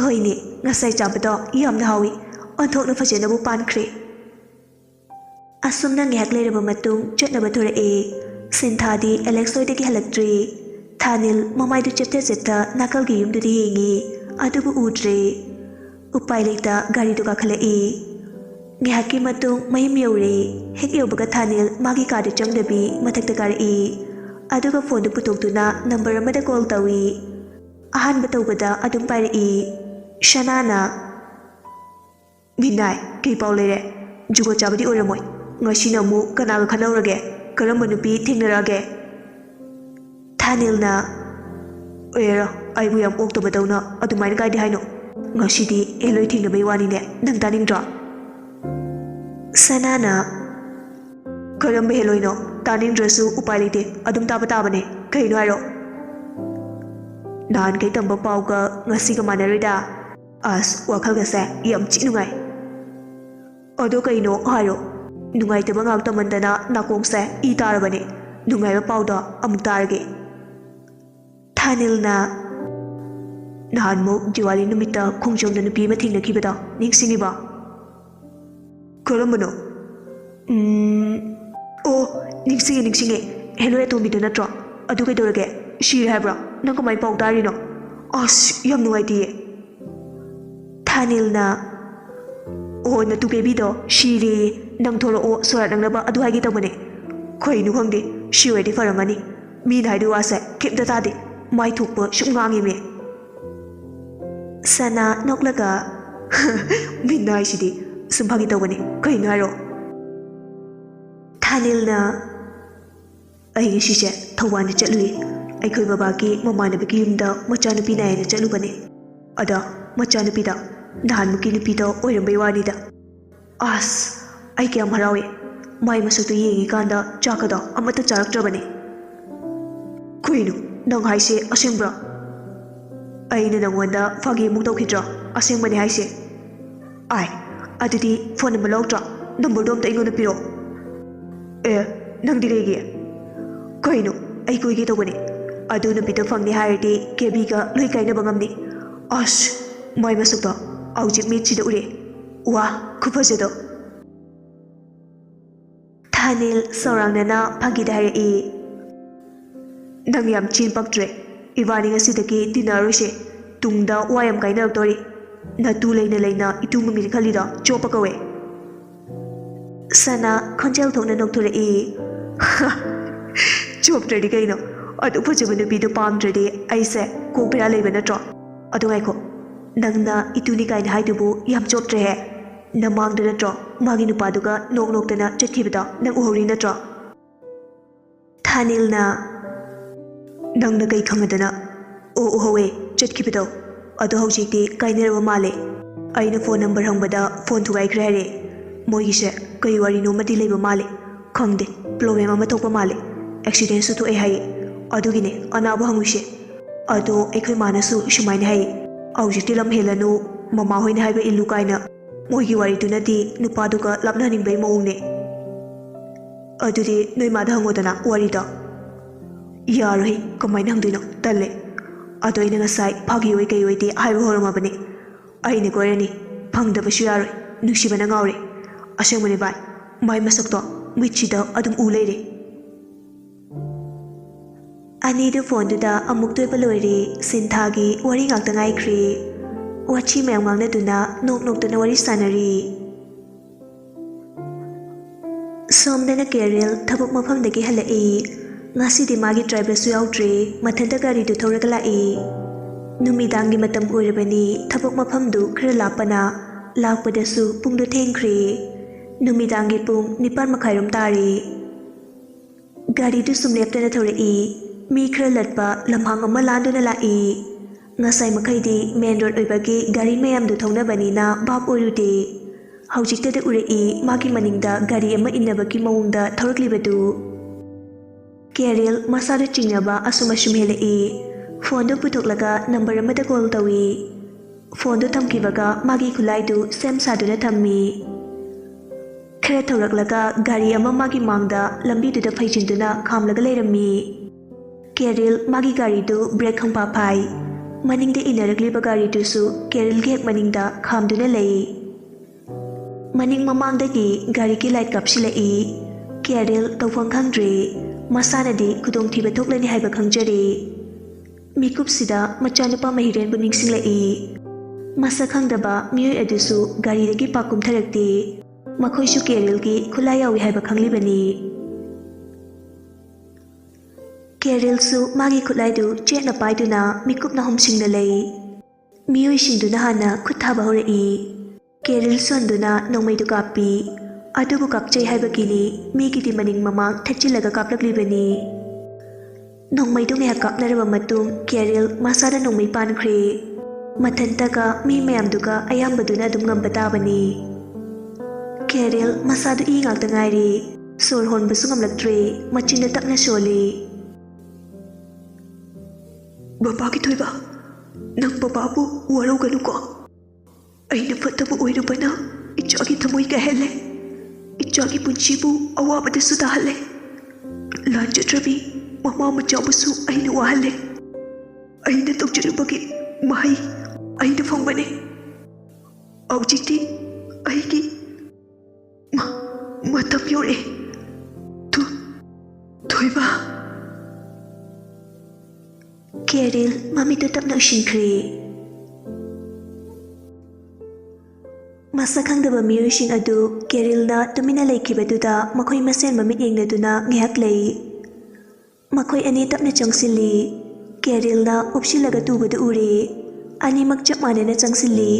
ꯍꯣꯏꯅꯦ ꯉꯁꯥꯏ ꯆꯥꯕꯗꯣ ꯌꯥꯝꯅ ꯍꯥꯎꯏ ꯑꯣꯟꯊꯣꯛꯅ ꯐꯖꯅꯕꯨ ꯄꯥꯟꯈ꯭ꯔꯦ ꯑꯁꯨꯝꯅ ꯉꯥꯏꯍꯥꯛ ꯂꯩꯔꯕ ꯃꯇꯨꯡ ꯆꯠꯅꯕ ꯊꯣꯔꯛꯑꯦ ꯁꯤꯟꯊꯥꯗꯤ ꯑꯦꯂꯦꯛꯁ ꯍꯣꯏꯗꯒꯤ ꯍꯜꯂꯛꯇ꯭ꯔꯤ ꯊꯥꯅꯤꯜ ꯃꯃꯥꯏꯗꯨ ꯆꯦꯞꯇ ꯅꯥꯀꯜꯒꯤ ꯌꯨꯝꯗꯨꯗ ꯌꯦꯡꯉꯤ ꯑꯗꯨꯕꯨ ꯎꯗ꯭ꯔꯦ ꯎꯄꯥꯏ ꯂꯩꯇ ꯒꯥꯔꯤꯗꯨ ꯀꯥꯈꯠꯂꯛꯏ ꯉꯥꯏꯍꯥꯛꯀꯤ ꯃꯇꯨꯡ ꯃꯌꯨꯝ ꯌꯧꯔꯦ ꯍꯦꯛ ꯌꯧꯕꯒ ꯊꯥꯅꯤꯜ ꯃꯥꯒꯤ ꯀꯥꯔꯗ ꯆꯪꯗꯕꯤ ꯃꯊꯛꯇ ꯀꯥꯔꯛꯏ ꯑꯗꯨꯒ ꯐꯣꯟꯗꯨ ꯄꯨꯊꯣꯛꯇꯨꯅ ꯅꯝꯕꯔ ꯑꯃꯗ ꯀꯣꯜ ꯇꯧꯏ ꯑꯍꯥꯟꯕ ꯇꯧꯕꯗ ꯑꯗꯨꯝ ꯄꯥꯏꯔꯛꯏ ꯁꯅꯥꯅ ꯃꯤꯅꯥꯏ ꯀꯩ ꯄꯥꯎ ꯂꯩꯔꯦ ꯖꯨꯒꯣꯠ ꯆꯥꯕꯗꯤ ꯑꯣꯏꯔꯝꯃꯣꯏ ꯉꯁꯤꯅ ꯑꯃꯨꯛ ꯀꯅꯥꯒ ꯈꯟꯅꯧꯔꯒꯦ ꯀꯔꯝꯕ ꯅꯨꯄꯤ ꯊꯦꯡꯅꯔꯛꯑꯒꯦ ꯊꯥꯅꯤꯜꯅ ꯑꯣꯏꯔꯣ ꯑꯩꯕꯨ ꯌꯥꯝ ꯑꯣꯛꯇꯕꯗꯧꯅ ꯑꯗꯨꯃꯥꯏꯅ ꯀꯥꯏꯗꯦ ꯍꯥꯏꯅꯣ ꯉꯁꯤꯗꯤ ꯑꯦꯂꯣꯏ ꯊꯦꯡꯅꯕꯩ ꯋꯥꯅꯤꯅꯦ ꯅꯪ ꯇꯥꯅꯤꯡꯗ꯭ꯔꯣ ꯁꯅꯥꯅ ꯀꯔꯝꯕ ꯍꯦꯂꯣꯏꯅꯣ ꯇꯥꯅꯤꯡꯗ꯭ꯔꯁꯨ ꯎꯄꯥꯏ ꯂꯩꯇꯦ ꯑꯗꯨꯝ ꯇꯥꯕ ꯇꯥꯕꯅꯦ ꯀꯩꯅꯣ ꯍꯥꯏꯔꯣ ꯅꯍꯥꯟꯈꯩ ꯇꯝꯕ ꯄꯥꯎꯒ ꯉꯁꯤꯒ ꯃꯥꯟꯅꯔꯣꯏꯗ ꯑꯁ ꯋꯥꯈꯜꯒꯁꯦ ꯌꯥꯝ ꯆꯤ ꯅꯨꯡꯉꯥꯏ ꯑꯗꯣ ꯀꯩꯅꯣ ꯍꯥꯏꯔꯣ ꯅꯨꯡꯉꯥꯏꯇꯕ ꯉꯥꯛ ꯇꯝꯃꯟꯗꯅ ꯅꯥꯀꯣꯡꯁꯦ ꯏ ꯇꯥꯔꯕꯅꯦ ꯅꯨꯡꯉꯥꯏꯕ ꯄꯥꯎꯗꯣ ꯑꯃꯨꯛ ꯇꯥꯔꯒꯦ ꯊꯥꯅꯤꯜꯅ ꯅꯍꯥꯟꯃꯨꯛ ꯗꯤꯋꯥꯂꯤ ꯅꯨꯃꯤꯠꯇ ꯈꯣꯡꯖꯣꯝꯗ ꯅꯨꯄꯤ ꯑꯃ ꯊꯦꯡꯅꯈꯤꯕꯗꯣ ꯅꯤꯡꯁꯤꯡꯉꯤꯕꯣ ꯀꯔꯝꯕꯅꯣ ꯑꯣ ꯅꯤꯡꯁꯤꯡꯉꯦ ꯍꯦꯂꯣꯏ ꯑꯇꯣꯝꯕꯤꯗꯣ ꯅꯠꯇ꯭ꯔꯣ ꯑꯗꯨ ꯀꯩꯗꯧꯔꯒꯦ ꯁꯤꯔꯦ ꯍꯥꯏꯕ꯭ꯔꯣ ꯅꯪ ꯀꯃꯥꯏꯅ ꯄꯥꯎ ꯇꯥꯔꯤꯅꯣ ꯑꯁ ꯌꯥꯝ ꯅꯨꯡꯉꯥꯏꯇꯦꯌꯦ ꯊꯥꯅꯤꯜꯅ ꯑꯣ ꯅꯇꯨ ꯕꯦꯕꯤꯗꯣ ꯁꯤꯔꯦꯌꯦ ꯅꯪ ꯊꯣꯛꯂꯛꯑꯣ ꯁꯣꯔꯥꯠ ꯅꯪꯅꯕ ꯑꯗꯨ ꯍꯥꯏꯒꯦ ꯇꯧꯕꯅꯦ ꯀꯩꯅꯣ ꯈꯪꯗꯦ ꯁꯤ ꯑꯣꯏꯔꯗꯤ ꯐꯔꯝꯃꯅꯤ ꯃꯤꯅ ꯍꯥꯏꯗꯣꯏ ꯋꯥꯁꯦ ꯀꯩꯝꯇ ꯇꯥꯗꯦ ꯃꯥꯏ ꯊꯣꯛꯄ ꯁꯨꯝ ꯉꯥꯡꯉꯤꯃꯦ ꯁꯅꯥ ꯅꯣꯛꯂꯒ ꯃꯤꯅ ꯍꯥꯏꯁꯤꯗꯤ ꯁꯨꯝ ꯐꯥꯒꯤ ꯇꯧꯕꯅꯦ ꯀꯩꯅꯣ ꯍꯥꯏꯔꯣ ꯊꯥꯅꯤꯜꯅ ꯑꯩ ꯉꯁꯤꯁꯦ ꯊꯧꯕꯥꯜꯗ ꯆꯠꯂꯨꯏ ꯑꯩꯈꯣꯏ ꯕꯕꯥꯒꯤ ꯃꯃꯥꯟꯅꯕꯒꯤ ꯌꯨꯝꯗ ꯃꯆꯥꯅꯨꯄꯤ ꯅꯥꯏꯌꯦꯅ ꯆꯠꯂꯨꯕꯅꯦ ꯑꯗ ꯃꯆꯥꯅꯨꯄꯤꯗ ꯅꯍꯥꯟꯃꯨꯛꯀꯤ ꯅꯨꯄꯤꯗꯣ ꯑꯣꯏꯔꯝꯕꯩ ꯋꯥꯅꯤꯗ ꯑꯁ ꯑꯩ ꯀꯌꯥꯝ ꯍꯔꯥꯎꯏ ꯃꯥꯏ ꯃꯁꯛꯇꯨ ꯌꯦꯡꯉꯤꯀꯥꯟꯗ ꯆꯥꯛꯀꯗꯣ ꯑꯃꯠꯇ ꯆꯥꯔꯛꯇ꯭ꯔꯕꯅꯦ ꯀꯩꯅꯣ ꯅꯪ ꯍꯥꯏꯁꯦ ꯑꯁꯦꯡꯕ꯭ꯔꯣ ꯑꯩꯅ ꯅꯪꯉꯣꯟꯗ ꯐꯥꯒꯤ ꯑꯃꯨꯛ ꯇꯧꯈꯤꯗ꯭ꯔꯣ ꯑꯁꯦꯡꯕꯅꯦ ꯍꯥꯏꯁꯦ ꯑꯥꯏ ꯑꯗꯨꯗꯤ ꯐꯣꯟ ꯅꯝꯕꯔ ꯂꯧꯗ꯭ꯔꯣ ꯅꯝꯕꯔꯗꯣ ꯑꯝꯇ ꯑꯩꯉꯣꯟꯗ ꯄꯤꯔꯛꯑꯣ ꯑꯦ ꯅꯪꯗꯤ ꯀꯩꯒꯤ ꯀꯩꯅꯣ ꯑꯩ ꯀꯣꯏꯒꯦ ꯇꯧꯕꯅꯦ ꯑꯗꯨ ꯅꯨꯄꯤꯗꯣ ꯐꯪꯅꯤ ꯍꯥꯏꯔꯗꯤ ꯀꯦꯕꯤꯒ ꯂꯣꯏ ꯀꯥꯏꯅꯕ ꯉꯝꯅꯤ ꯑꯁ ꯃꯥꯏ ꯃꯁꯛꯇꯣ ꯍꯧꯖꯤꯛ ꯃꯤꯠꯁꯤꯗ ꯎꯔꯦ ꯋꯥ ꯈꯨꯐꯖꯗꯣ ꯊꯥꯅꯤꯜ ꯁꯧꯔꯥꯡꯅꯅ ꯐꯥꯒꯤꯗ ꯍꯥꯏꯔꯛꯏ ꯅꯪ ꯌꯥꯝ ꯆꯤꯟ ꯄꯛꯇ꯭ꯔꯦ ꯏꯕꯥꯅꯤ ꯉꯁꯤꯗꯒꯤ ꯇꯤꯟꯅꯔꯣꯏꯁꯦ ꯇꯨꯡꯗ ꯋꯥ ꯌꯥꯝ ꯀꯥꯏꯅꯔꯛꯇꯣꯔꯤ ꯅꯇꯨ ꯂꯩꯅ ꯏꯇꯨ ꯃꯃꯤꯠ ꯈꯜꯂꯤꯗꯣ ꯆꯣꯞꯄ ꯀꯧꯋꯦ ꯁꯅꯥ ꯈꯣꯟꯖꯦꯜ ꯊꯣꯛꯅ ꯅꯣꯛꯊꯣꯔꯛꯏ ꯆꯣꯞꯇ꯭ꯔꯗꯤ ꯀꯩꯅꯣ ꯑꯗꯨ ꯐꯖꯕ ꯅꯨꯄꯤꯗꯣ ꯄꯥꯝꯗ꯭ꯔꯗꯤ ꯑꯩꯁꯦ ꯀꯣꯛ ꯕꯦꯔꯥ ꯂꯩꯕ ꯅꯠꯇ꯭ꯔꯣ ꯑꯗꯨ ꯉꯥꯏꯈꯣ ꯅꯪꯅ ꯏꯇꯨꯅꯤ ꯀꯥꯏꯅ ꯍꯥꯏꯗꯨꯕꯨ ꯌꯥꯝ ꯆꯣꯞꯇ꯭ꯔꯦꯍꯦ ꯅꯃꯥꯡꯗ ꯅꯠꯇ꯭ꯔꯣ ꯃꯥꯒꯤ ꯅꯨꯄꯥꯗꯨꯒ ꯅꯣꯛ ꯅꯣꯛꯇꯅ ꯆꯠꯈꯤꯕꯗꯣ ꯅꯪ ꯎꯍꯧꯔꯤ ꯅꯠꯇ꯭ꯔோ ꯊꯥꯅꯤꯜꯅ ꯅꯪꯅ ꯀꯩ ꯈꯪꯉꯗꯅ ꯑꯣ ꯎꯍꯧꯋꯦ ꯆꯠꯈꯤꯕꯗꯣ ꯑꯗꯣ ꯍꯧꯖꯤꯛꯇꯤ ꯀꯥꯏꯅꯔꯕ ꯃꯥꯜꯂꯦ ꯑꯩꯅ ꯐꯣꯟ ꯅꯝꯕꯔ ꯍꯪꯕꯗ ꯐꯣꯟ ꯊꯨꯒꯥꯏꯈ꯭ꯔꯦ ꯍꯥꯏꯔꯦ ꯃꯣꯏꯒꯤꯁꯦ ꯀꯩ ꯋꯥꯔꯤꯅꯣꯃꯗꯤ ꯂꯩꯕ ꯃꯥꯜꯂꯦ ꯈꯪꯗꯦ ꯄ꯭ꯔꯣꯕ꯭ꯂꯦꯝ ꯑꯃ ꯊꯣꯛꯄ ꯃꯥꯜꯂꯦ ꯑꯦꯛꯁꯤꯗꯦꯟꯁꯨ ꯊꯣꯛꯑꯦ ꯍꯥꯏꯌꯦ ꯑꯗꯨꯒꯤꯅꯦ ꯑꯅꯥꯕ ꯍꯪꯉꯨꯏꯁꯦ ꯑꯗꯣ ꯑꯩꯈꯣꯏ ꯃꯥꯅꯁꯨ ꯁꯨꯃꯥꯏꯅ ꯍꯥꯏꯌꯦ ꯍꯧꯖꯤꯛꯇꯤ ꯂꯝ ꯍꯦꯜꯂꯅꯨ ꯃꯃꯥ ꯍꯣꯏꯅ ꯍꯥꯏꯕ ꯏꯜꯂꯨ ꯀꯥꯏꯅ ꯃꯣꯏꯒꯤ ꯋꯥꯔꯤꯗꯨꯅꯗꯤ ꯅꯨꯄꯥꯗꯨꯒ ꯂꯥꯞꯅꯍꯟꯅꯤꯡꯕꯩ ꯃꯑꯣꯡꯅꯦ ꯑꯗꯨꯗꯤ ꯅꯣꯏ ꯃꯥꯗ ꯍꯪꯉꯣꯗꯅ ꯋꯥꯔꯤꯗꯣ ꯌꯥꯔꯣꯏ ꯀꯃꯥꯏꯅ ꯍꯪꯗꯣꯏꯅꯣ ꯇꯜꯂꯦ ꯑꯗꯣ ꯑꯩꯅ ꯉꯁꯥꯏ ꯐꯥꯒꯤ ꯑꯣꯏ ꯀꯩ ꯑꯣꯏꯗꯤ ꯍꯥꯏꯕ ꯍꯧꯔꯝꯃꯕꯅꯦ ꯑꯩꯅ ꯀꯣꯏꯔꯅꯤ ꯐꯪꯗꯕꯁꯨ ꯌꯥꯔꯣই ꯅꯨꯡꯁꯤꯕꯅ ꯉꯥꯎꯔꯦ ꯑꯁꯦꯡꯕꯅꯦ ꯚꯥꯏ ꯃꯥꯏ ꯃꯁꯛꯇꯣ ꯃꯤꯠꯁꯤꯗ ꯑꯗꯨꯝ ꯎ ꯂꯩꯔꯦ ꯑꯅꯤꯗꯨ ꯐꯣꯟꯗꯨꯗ ꯑꯃꯨꯛ ꯇꯣꯏꯕ ꯂꯣꯏꯔꯦ ꯁꯤꯟꯊꯥꯒꯤ ꯋꯥꯔꯤ ꯉꯥꯛꯇ ꯉꯥꯏꯈ꯭ꯔꯦ ꯋꯥꯊꯤ ꯃꯌꯥꯝ ꯉꯥꯡꯅꯗꯨꯅ ꯅꯣꯛ ꯅꯣꯛꯇꯅ ꯋꯥꯔꯤ ꯁꯥꯟꯅꯔꯤ ꯁꯣꯝꯗꯅ ꯀꯦꯔꯤꯜ ꯊꯕꯛ ꯃꯐꯝꯗꯒꯤ ꯍꯜꯂꯛꯏ ꯉꯁꯤꯗꯤ ꯃꯥꯒꯤ ꯗ꯭ꯔꯥꯏꯚꯔꯁꯨ ꯌꯥꯎꯗ꯭ꯔꯦ ꯃꯊꯟꯇ ꯒꯥꯔꯤꯗꯨ ꯊꯧꯔꯒ ꯂꯥꯛꯏ ꯅꯨꯃꯤꯗꯥꯡꯒꯤ ꯃꯇꯝ ꯑꯣꯏꯔꯕꯅꯤ ꯊꯕꯛ ꯃꯐꯝꯗꯨ ꯈꯔ ꯂꯥꯞꯄꯅ ꯂꯥꯛꯄꯗꯁꯨ ꯄꯨꯡꯗꯨ ꯊꯦꯡꯈ꯭ꯔꯦ ꯅꯨꯃꯤꯗꯥꯡꯒꯤ ꯄꯨꯡ 9:30 ꯇꯥꯔꯦ ꯒꯥꯔꯤꯗꯨ ꯁꯨꯝ ꯂꯦꯞꯇꯅ ꯊꯧꯔꯛꯏ ꯃꯤ ꯈꯔ ꯂꯠꯄ ꯂꯝꯍꯥꯡ ꯑꯃ ꯂꯥꯟꯗꯨꯅ ꯂꯥꯛꯏ ꯉꯁꯥꯏ ꯃꯈꯩꯗꯤ ꯃꯦꯟ ꯔꯣꯗ ꯑꯣꯏꯕꯒꯤ ꯒꯥꯔꯤ ꯃꯌꯥꯝꯗꯨ ꯊꯧꯅꯕꯅꯤꯅ ꯚꯥꯞ ꯑꯣꯏꯔꯨꯗꯦ ꯍꯧꯖꯤꯛꯇꯗ ꯎꯔꯛꯏ ꯃꯥꯒꯤ ꯃꯅꯤꯡꯗ ꯒꯥꯔꯤ ꯑꯃ ꯏꯟꯅꯕꯒꯤ ꯃꯑꯣꯡꯗ ꯊꯧꯔꯛꯂꯤꯕꯗꯨ ꯀꯦꯔꯤꯜ ꯃꯁꯥꯗ ꯆꯤꯡꯅꯕ ꯑꯁꯨꯝ ꯍꯦꯜꯂꯛꯏ ꯐꯣꯟꯗꯨ ꯄꯨꯊꯣꯛꯂꯒ ꯅꯝꯕꯔ ꯑꯃꯗ ꯀꯣꯜ ꯇꯧꯏ ꯐꯣꯟꯗꯨ ꯊꯝꯈꯤꯕꯒ ꯃꯥꯒꯤ ꯈꯨꯠꯂꯥꯏꯗꯨ ꯁꯦꯝ ꯁꯥꯗꯨꯅ ꯊꯝꯃꯤ ꯈꯔ ꯊꯧꯔꯛꯂꯒ ꯒꯥꯔꯤ ꯑꯃ ꯃꯥꯒꯤ ꯃꯥꯡꯗ ꯂꯝꯕꯤꯗꯨꯗ ꯐꯩꯖꯤꯟꯗꯨꯅ ꯈꯥꯝꯂꯒ ꯂꯩꯔꯝꯃꯤ ꯀꯦꯔꯤꯜ ꯃꯥꯒꯤ ꯒꯥꯔꯤꯗꯨ ꯕ꯭ꯔꯦꯛ ꯈꯪꯐꯥ ꯐꯥꯏ ꯃꯅꯤꯡꯗ ꯏꯟꯅꯔꯛꯂꯤꯕ ꯒꯥꯔꯤꯗꯨꯁꯨ ꯀꯦꯔꯜꯒꯤ ꯍꯦꯛ ꯃꯅꯤꯡꯗ ꯈꯥꯝꯗꯨꯅ ꯂꯩ꯫ ꯃꯅꯤꯡ ꯃꯃꯥꯡꯗꯒꯤ ꯒꯥꯔꯤꯒꯤ ꯂꯥꯏꯠ ꯀꯥꯞꯁꯤꯜꯂꯛꯏ꯫ ꯀꯦꯔꯜ ꯇꯧꯐꯝ ꯈꯪꯗ꯭ꯔꯦ꯫ ꯃꯁꯥꯅꯗꯤ ꯈꯨꯗꯣꯡꯊꯤꯕ ꯊꯣꯛꯂꯅꯤ ꯍꯥꯏꯕ ꯈꯪꯖꯔꯦ꯫ ꯃꯤꯀꯨꯞꯁꯤꯗ ꯃꯆꯥꯅꯨꯄꯥ ꯃꯍꯤꯔꯦꯟꯕꯨ ꯅꯤꯡꯁꯤꯡꯂꯛꯏ꯫ ꯃꯁꯛ ꯈꯪꯗꯕ ꯃꯤꯑꯣꯏ ꯑꯗꯨꯁꯨ ꯒꯥꯔꯤꯗꯒꯤ ꯄꯥꯛ ꯀꯨꯝꯊꯔꯛꯇꯦ꯫ ꯃꯈꯣꯏꯁꯨ ꯀꯦꯔꯜꯒꯤ ꯈꯨꯠꯂꯥꯏ ꯌꯥꯎꯏ ꯍꯥꯏꯕ ꯈꯪꯂꯤꯕꯅꯤ꯫ ꯀꯦꯔꯜꯁꯨ ꯃꯥꯒꯤ ꯈꯨꯠꯂꯥꯏꯗꯨ ꯆꯦꯠꯅ ꯄꯥꯏꯗꯨꯅ ꯃꯤꯀꯨꯞ ꯅꯥꯍꯨꯝꯁꯤꯡꯅ ꯂꯩ꯫ ꯃꯤꯑꯣꯏꯁꯤꯡꯗꯨꯅ ꯍꯥꯟꯅ ꯈꯨꯠ ꯊꯥꯕ ꯍꯧꯔꯛꯏ꯫ ꯀꯦꯔꯜ ꯁꯣꯟꯗꯨꯅ ꯅꯣꯡꯃꯩꯗꯨ ꯀꯥꯞꯄꯤ꯫ ꯑꯗꯨꯕꯨ ꯀꯥꯞꯆꯩ ꯍꯥꯏꯕꯒꯤꯅꯤ ꯃꯤꯒꯤꯗꯤ ꯃꯅꯤꯡ ꯃꯃꯥꯡ ꯊꯦꯠꯆꯤꯜꯂꯒ ꯀꯥꯞꯂꯛꯂꯤꯕꯅꯤ꯫ ꯅꯣꯡꯃꯩꯗꯨ ꯉꯥꯏꯍꯥꯛ ꯀꯥꯞꯅꯔꯕ ꯃꯇꯨꯡ ꯀꯦꯔꯜ ꯃꯁꯥꯗ ꯅꯣꯡꯃꯩ ꯄꯥꯟꯈ꯭ꯔꯦ꯫ ꯃꯊꯟꯇꯒ ꯃꯤ ꯃꯌꯥꯝꯗꯨꯒ ꯑꯌꯥꯝꯕꯗꯨꯅ ꯑꯗꯨꯝ ꯉꯝꯕ ꯇꯥꯕꯅꯤ꯫ ꯀꯦꯔꯜ ꯃꯁꯥꯗꯨ ꯏ ꯉꯥꯛꯇ ꯉꯥꯏꯔꯦ꯫ ꯁꯣꯔ ꯍꯣꯟꯕꯁꯨ ꯉꯝꯂꯛꯇ꯭ꯔꯦ꯫ ꯃꯆꯤꯟꯗ ꯇꯞꯅ ꯁꯣꯜꯂꯤ꯫ ꯕꯕꯥꯒꯤ ꯊꯣꯏꯕ, ꯅꯪ ꯕꯕꯥꯕꯨ ꯋꯥꯔꯧꯒꯅꯨꯀꯣ꯫ ꯑꯩꯅ ꯐꯠꯇꯕ ꯑꯣꯏꯔꯨꯕꯅ ꯏꯆꯥꯒꯤ ꯊꯃꯣꯏ ꯀꯥꯏꯍꯜꯂꯦ꯫ ꯏꯆꯥꯒꯤ ꯄꯨꯟꯁꯤꯕꯨ ꯑꯋꯥꯕꯗꯁꯨ ꯇꯥꯍꯜꯂꯦ꯫ ꯂꯥꯟꯖꯗ꯭ꯔꯕꯤ ꯃꯃꯥ ꯃꯆꯥꯕꯨꯁꯨ ꯑꯩꯅ ꯋꯥꯍꯜꯂꯦ꯫ ꯑꯩꯅ ꯇꯧꯖꯔꯨꯕꯒꯤ ꯃꯍꯩ ꯑꯩꯅ ꯐꯪꯕꯅꯦ꯫ ꯍꯧꯖꯤꯛꯇꯤ ꯑꯩꯒꯤ ꯃꯇꯝ ꯌꯧꯔꯛꯑꯦ꯫ ꯊꯣꯏꯕ꯫ ꯀꯦꯔꯜ ꯃꯃꯤꯠꯇꯨ ꯇꯞꯅ ꯎꯏꯁꯤꯟꯈ꯭ꯔꯦ꯫ ꯃꯁꯛ ꯈꯪꯗꯕ ꯃꯤꯑꯣꯏꯁꯤꯡ ꯑꯗꯨ ꯀꯦꯔꯜꯅ ꯇꯨꯃꯤꯟꯅ ꯂꯩꯈꯤꯕꯗꯨꯗ ꯃꯈꯣꯏ ꯃꯁꯦꯟ ꯃꯃꯤꯠ ꯌꯦꯡꯅꯗꯨꯅ ꯉꯥꯏꯍꯥꯛ ꯂꯩ꯫ ꯃꯈꯣꯏ ꯑꯅꯤ ꯇꯞꯅ ꯆꯪꯁꯤꯜꯂꯤ꯫ ꯀꯦꯔꯜꯅ ꯎꯞꯁꯤꯜꯂꯒ ꯇꯨꯕꯗꯨ ꯎꯔꯦ꯫ ꯑꯅꯤꯃꯛ ꯆꯞ ꯃꯥꯟꯅꯅ ꯆꯪꯁꯤꯜꯂꯤ꯫